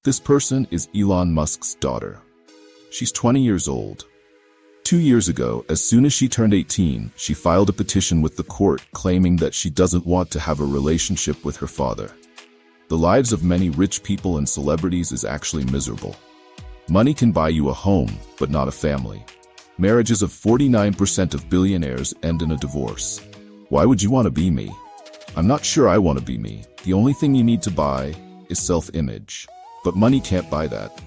This person is Elon Musk's daughter. She's 20 years old. 2 years ago, as soon as she turned 18, she filed a petition with the court claiming that she doesn't want to have a relationship with her father. The lives of many rich people and celebrities is actually miserable. Money can buy you a home, but not a family. Marriages of 49% of billionaires end in a divorce. Why would you want to be me? I'm not sure I want to be me. The only thing you need to buy is self-image. But money can't buy that.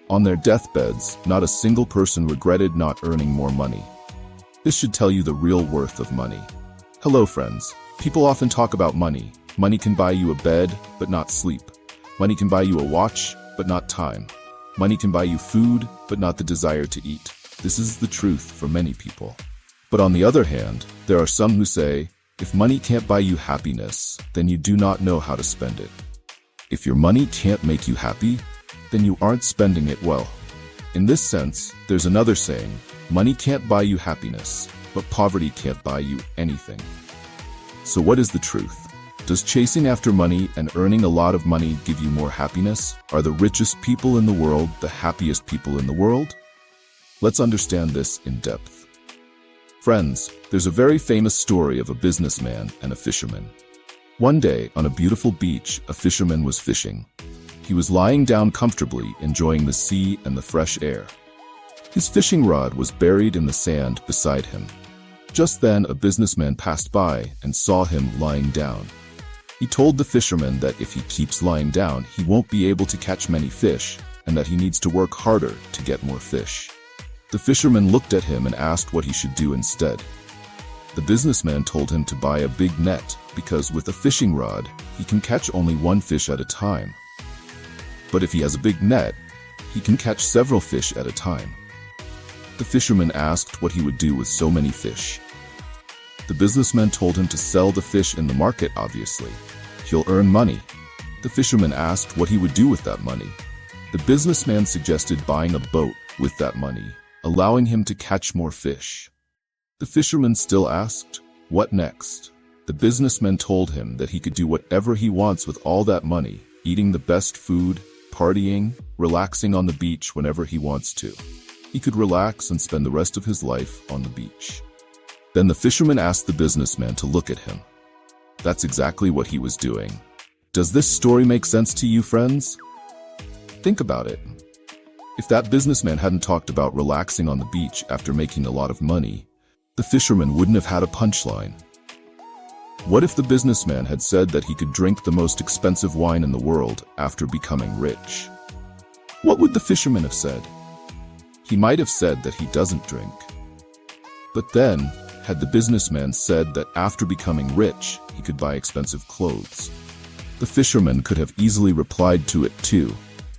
On their deathbeds, not a single person regretted not earning more money. This should tell you the real worth of money. Hello friends. People often talk about money. Money can buy you a bed, but not sleep. Money can buy you a watch, but not time. Money can buy you food, but not the desire to eat. This is the truth for many people. But on the other hand, there are some who say, if money can't buy you happiness, then you do not know how to spend it. If your money can't make you happy, then you aren't spending it well. In this sense, there's another saying, money can't buy you happiness, but poverty can't buy you anything. So what is the truth? Does chasing after money and earning a lot of money give you more happiness? Are the richest people in the world the happiest people in the world? Let's understand this in depth. Friends, there's a very famous story of a businessman and a fisherman. One day, on a beautiful beach, a fisherman was fishing. He was lying down comfortably, enjoying the sea and the fresh air. His fishing rod was buried in the sand beside him. Just then, a businessman passed by and saw him lying down. He told the fisherman that if he keeps lying down, he won't be able to catch many fish, and that he needs to work harder to get more fish. The fisherman looked at him and asked what he should do instead. The businessman told him to buy a big net, because with a fishing rod, he can catch only one fish at a time. But if he has a big net, he can catch several fish at a time. The fisherman asked what he would do with so many fish. The businessman told him to sell the fish in the market, obviously. He'll earn money. The fisherman asked what he would do with that money. The businessman suggested buying a boat with that money, allowing him to catch more fish. The fisherman still asked, what next? The businessman told him that he could do whatever he wants with all that money, eating the best food, partying, relaxing on the beach whenever he wants to. He could relax and spend the rest of his life on the beach. Then the fisherman asked the businessman to look at him. That's exactly what he was doing. Does this story make sense to you, friends? Think about it. If that businessman hadn't talked about relaxing on the beach after making a lot of money, the fisherman wouldn't have had a punchline. What if the businessman had said that he could drink the most expensive wine in the world after becoming rich? What would the fisherman have said? He might have said that he doesn't drink. But then, had the businessman said that after becoming rich, he could buy expensive clothes, the fisherman could have easily replied to it too,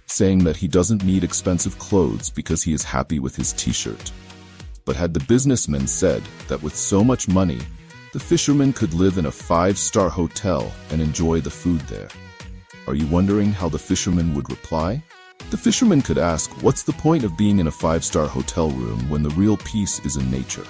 saying that he doesn't need expensive clothes because he is happy with his t-shirt. But had the businessman said that with so much money, the fisherman could live in a 5-star hotel and enjoy the food there. Are you wondering how the fisherman would reply? The fisherman could ask, what's the point of being in a 5-star hotel room when the real peace is in nature?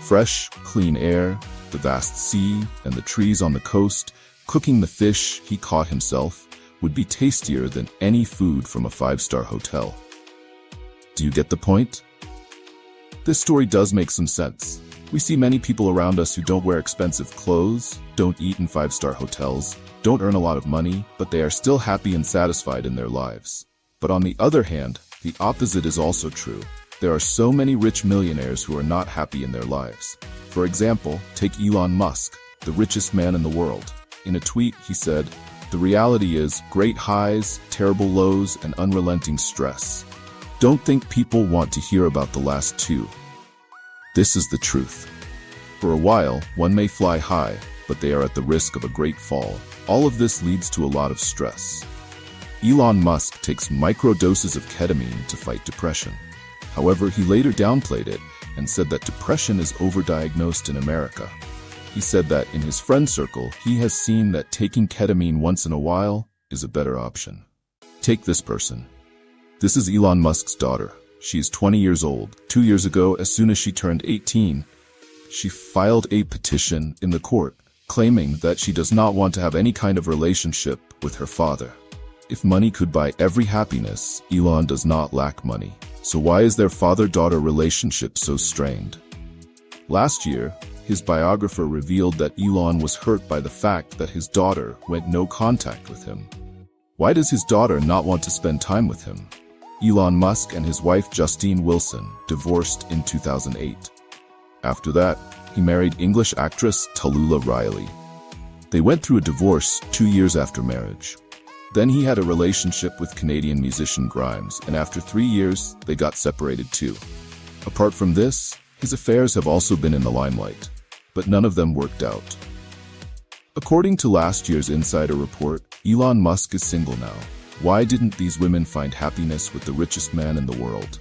Fresh, clean air, the vast sea, and the trees on the coast, cooking the fish he caught himself, would be tastier than any food from a 5-star hotel. Do you get the point? This story does make some sense. We see many people around us who don't wear expensive clothes, don't eat in 5-star hotels, don't earn a lot of money, but they are still happy and satisfied in their lives. But on the other hand, the opposite is also true. There are so many rich millionaires who are not happy in their lives. For example, take Elon Musk, the richest man in the world. In a tweet, he said, "The reality is great highs, terrible lows, and unrelenting stress. Don't think people want to hear about the last two. This is the truth. For a while, one may fly high, but they are at the risk of a great fall. All of this leads to a lot of stress." Elon Musk takes microdoses of ketamine to fight depression. However, he later downplayed it and said that depression is overdiagnosed in America. He said that in his friend circle, he has seen that taking ketamine once in a while is a better option. Take this person. This is Elon Musk's daughter. She is 20 years old. 2 years ago, as soon as she turned 18, she filed a petition in the court, claiming that she does not want to have any kind of relationship with her father. If money could buy every happiness, Elon does not lack money. So why is their father-daughter relationship so strained? Last year, his biographer revealed that Elon was hurt by the fact that his daughter went no contact with him. Why does his daughter not want to spend time with him? Elon Musk and his wife Justine Wilson divorced in 2008. After that, he married English actress Tallulah Riley. They went through a divorce 2 years after marriage. Then he had a relationship with Canadian musician Grimes, and after 3 years, they got separated too. Apart from this, his affairs have also been in the limelight, but none of them worked out. According to last year's Insider report, Elon Musk is single now. Why didn't these women find happiness with the richest man in the world?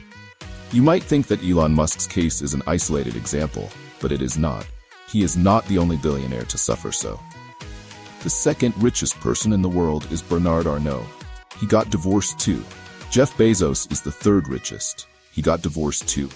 You might think that Elon Musk's case is an isolated example, but it is not. He is not the only billionaire to suffer so. The second richest person in the world is Bernard Arnault. He got divorced too. Jeff Bezos is the third richest. He got divorced too.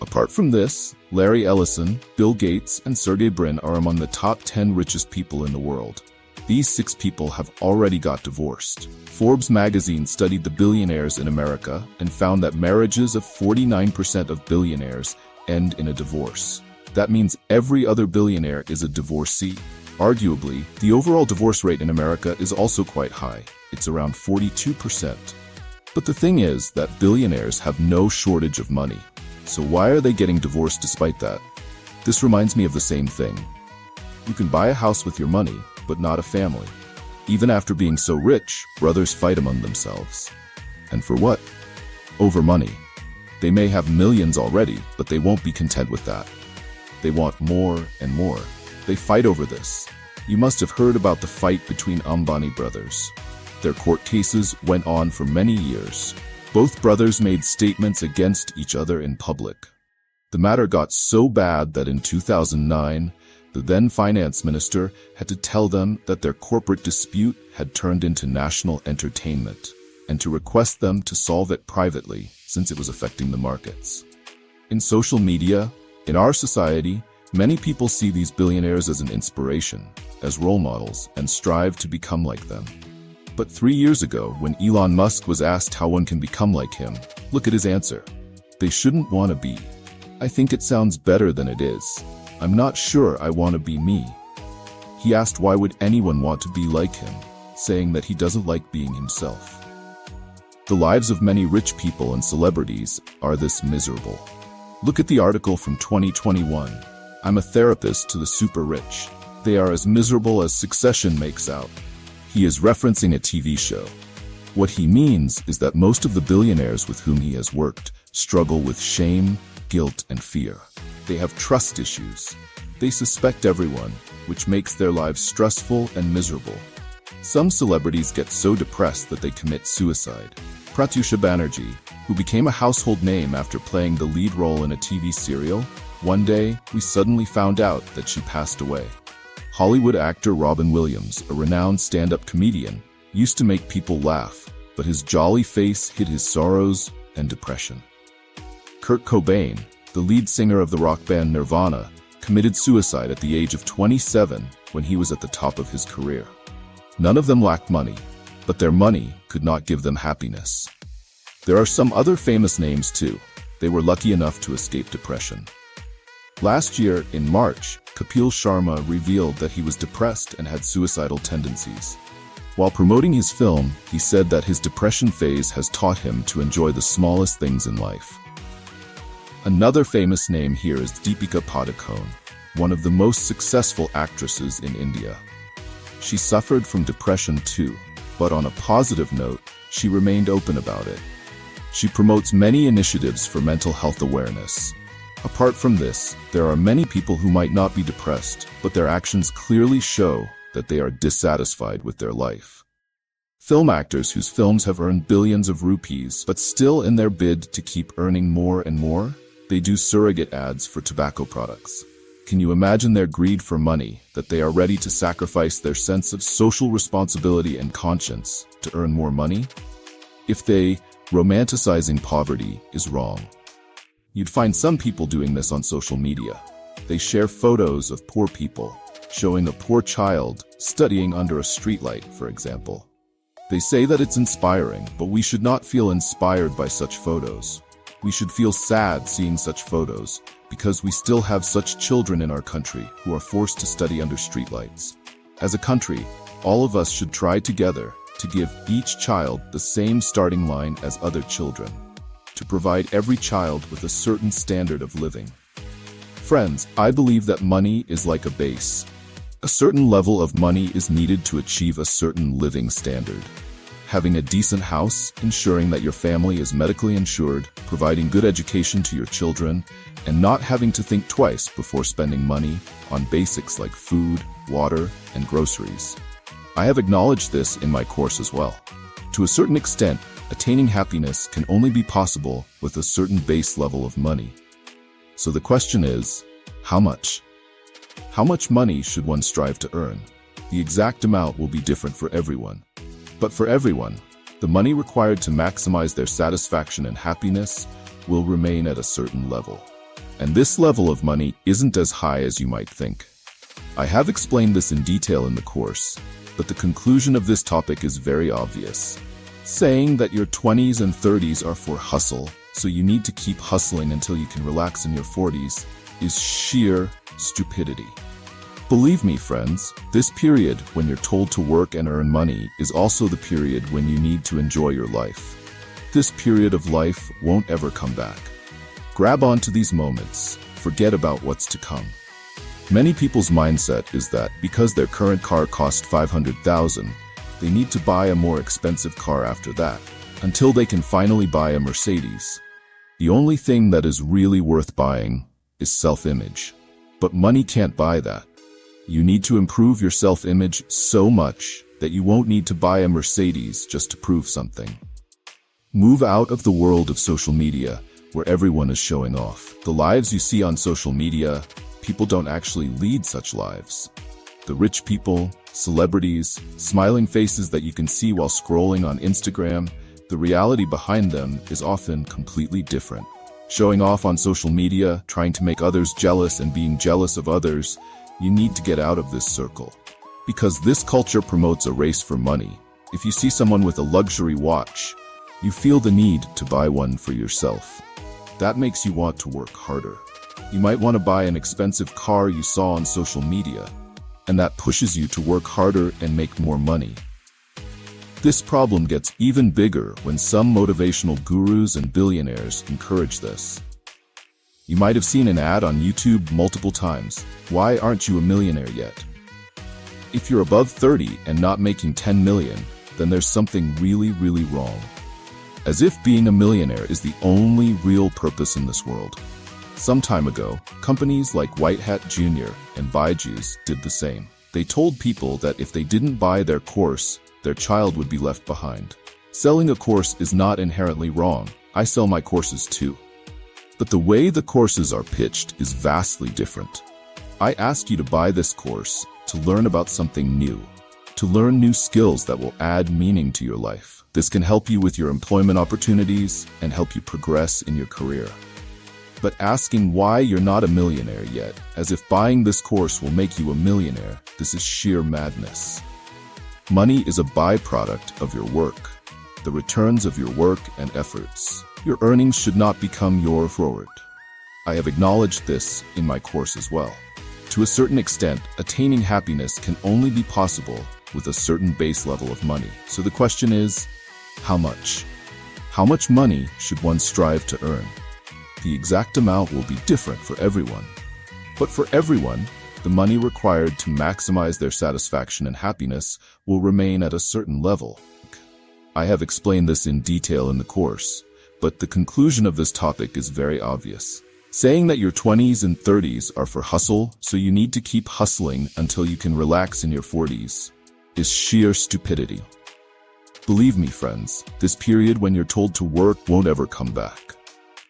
Apart from this, Larry Ellison, Bill Gates, and Sergey Brin are among the top 10 richest people in the world. These 6 people have already got divorced. Forbes magazine studied the billionaires in America and found that marriages of 49% of billionaires end in a divorce. That means every other billionaire is a divorcee. Arguably, the overall divorce rate in America is also quite high. It's around 42%. But the thing is that billionaires have no shortage of money. So why are they getting divorced despite that? This reminds me of the same thing. You can buy a house with your money, but not a family. Even after being so rich, brothers fight among themselves. And for what? Over money. They may have millions already, but they won't be content with that. They want more and more. They fight over this. You must have heard about the fight between Ambani brothers. Their court cases went on for many years. Both brothers made statements against each other in public. The matter got so bad that in 2009, the then finance minister had to tell them that their corporate dispute had turned into national entertainment, and to request them to solve it privately since it was affecting the markets. In social media, in our society, many people see these billionaires as an inspiration, as role models, and strive to become like them. But 3 years ago, when Elon Musk was asked how one can become like him, look at his answer. They shouldn't want to be. I think it sounds better than it is. I'm not sure I want to be me. He asked why would anyone want to be like him, saying that he doesn't like being himself. The lives of many rich people and celebrities are this miserable. Look at the article from 2021. I'm a therapist to the super rich. They are as miserable as Succession makes out. He is referencing a TV show. What he means is that most of the billionaires with whom he has worked struggle with shame, guilt, and fear. They have trust issues. They suspect everyone, which makes their lives stressful and miserable. Some celebrities get so depressed that they commit suicide. Pratyusha Banerjee, who became a household name after playing the lead role in a TV serial, one day we suddenly found out that she passed away. Hollywood actor Robin Williams, a renowned stand-up comedian, used to make people laugh, but his jolly face hid his sorrows and depression. Kurt Cobain, the lead singer of the rock band Nirvana, committed suicide at the age of 27 when he was at the top of his career. None of them lacked money, but their money could not give them happiness. There are some other famous names too. They were lucky enough to escape depression. Last year, in March, Kapil Sharma revealed that he was depressed and had suicidal tendencies. While promoting his film, he said that his depression phase has taught him to enjoy the smallest things in life. Another famous name here is Deepika Padukone, one of the most successful actresses in India. She suffered from depression too, but on a positive note, she remained open about it. She promotes many initiatives for mental health awareness. Apart from this, there are many people who might not be depressed, but their actions clearly show that they are dissatisfied with their life. Film actors whose films have earned billions of rupees, but still in their bid to keep earning more and more, they do surrogate ads for tobacco products. Can you imagine their greed for money, that they are ready to sacrifice their sense of social responsibility and conscience to earn more money? If romanticizing poverty is wrong. You'd find some people doing this on social media. They share photos of poor people, showing a poor child studying under a streetlight, for example. They say that it's inspiring, but we should not feel inspired by such photos. We should feel sad seeing such photos, because we still have such children in our country who are forced to study under streetlights. As a country, all of us should try together to give each child the same starting line as other children, to provide every child with a certain standard of living. Friends, I believe that money is like a base. A certain level of money is needed to achieve a certain living standard. Having a decent house, ensuring that your family is medically insured, providing good education to your children, and not having to think twice before spending money on basics like food, water, and groceries. I have acknowledged this in my course as well. To a certain extent, attaining happiness can only be possible with a certain base level of money. So the question is, how much? How much money should one strive to earn? The exact amount will be different for everyone. But for everyone, the money required to maximize their satisfaction and happiness will remain at a certain level. And this level of money isn't as high as you might think. I have explained this in detail in the course, but the conclusion of this topic is very obvious. Saying that your 20s and 30s are for hustle, so you need to keep hustling until you can relax in your 40s, is sheer stupidity. Believe me, friends, this period when you're told to work and earn money is also the period when you need to enjoy your life. This period of life won't ever come back. Grab onto these moments, forget about what's to come. Many people's mindset is that because their current car cost $500,000, they need to buy a more expensive car after that, until they can finally buy a Mercedes. The only thing that is really worth buying is self-image. But money can't buy that. You need to improve your self-image so much that you won't need to buy a Mercedes just to prove something. Move out of the world of social media, where everyone is showing off. The lives you see on social media, people don't actually lead such lives. The rich people, celebrities, smiling faces that you can see while scrolling on Instagram, the reality behind them is often completely different. Showing off on social media, trying to make others jealous and being jealous of others, you need to get out of this circle. Because this culture promotes a race for money. If you see someone with a luxury watch, you feel the need to buy one for yourself. That makes you want to work harder. You might want to buy an expensive car you saw on social media, and that pushes you to work harder and make more money. This problem gets even bigger when some motivational gurus and billionaires encourage this. You might have seen an ad on YouTube multiple times. Why aren't you a millionaire yet? If you're above 30 and not making 10 million, then there's something really wrong. As if being a millionaire is the only real purpose in this world. Some time ago, companies like White Hat Jr. and Byju's did the same. They told people that if they didn't buy their course, their child would be left behind. Selling a course is not inherently wrong. I sell my courses too. But the way the courses are pitched is vastly different. I ask you to buy this course to learn about something new, to learn new skills that will add meaning to your life. This can help you with your employment opportunities and help you progress in your career. But asking why you're not a millionaire yet, as if buying this course will make you a millionaire, this is sheer madness. Money is a byproduct of your work, the returns of your work and efforts. Your earnings should not become your reward. I have acknowledged this in my course as well. To a certain extent, attaining happiness can only be possible with a certain base level of money. So the question is, how much? How much money should one strive to earn? The exact amount will be different for everyone. But for everyone, the money required to maximize their satisfaction and happiness will remain at a certain level. I have explained this in detail in the course, but the conclusion of this topic is very obvious. Saying that your 20s and 30s are for hustle, so you need to keep hustling until you can relax in your 40s, is sheer stupidity. Believe me, friends, this period when you're told to work won't ever come back.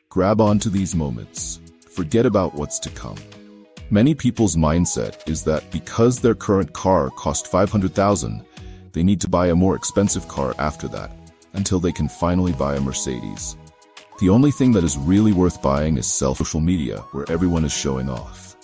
Grab onto these moments. Forget about what's to come. Many people's mindset is that because their current car cost $500,000, they need to buy a more expensive car after that, until they can finally buy a Mercedes. The only thing that is really worth buying is social media, where everyone is showing off.